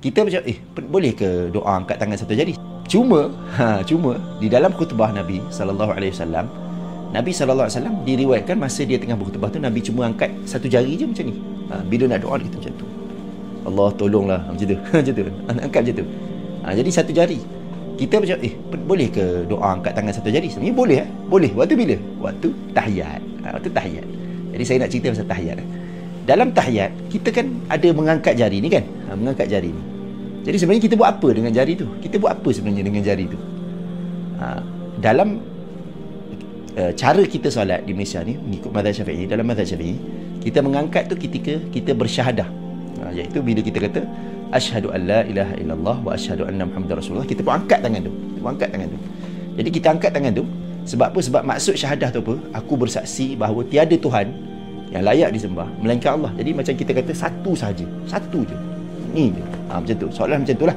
kita macam boleh ke doa angkat tangan satu jari? Cuma di dalam khutbah Nabi sallallahu alaihi wasallam, Nabi sallallahu alaihi wasallam diriwayatkan masa dia tengah berkhutbah tu Nabi cuma angkat satu jari je macam ni. Bila nak doa kita macam tu. Allah tolonglah macam tu. Macam tu. Angkat macam tu. Jadi satu jari. Kita macam boleh ke doa angkat tangan satu jari? Sebenarnya boleh Boleh. Waktu bila? Waktu tahiyat. Waktu tahiyat. Jadi saya nak cerita pasal tahiyat. Dalam tahiyat kita kan ada mengangkat jari ni kan? Mengangkat jari ni. Jadi sebenarnya kita buat apa dengan jari tu? Kita buat apa sebenarnya dengan jari tu? Dalam cara kita solat di Malaysia ni mengikut mazhab Syafi'i, dalam mazhab Syafi'i kita mengangkat tu ketika kita bersyahadah, iaitu bila kita kata asyhadu an la ilaha illallah wa asyhadu anna muhammadar rasulullah, kita pun angkat tangan tu. Jadi kita angkat tangan tu sebab apa? Sebab maksud syahadah tu apa? Aku bersaksi bahawa tiada Tuhan yang layak disembah melainkan Allah. Jadi macam kita kata satu sahaja, satu je, ni je. Macam tu, soalan macam tu lah.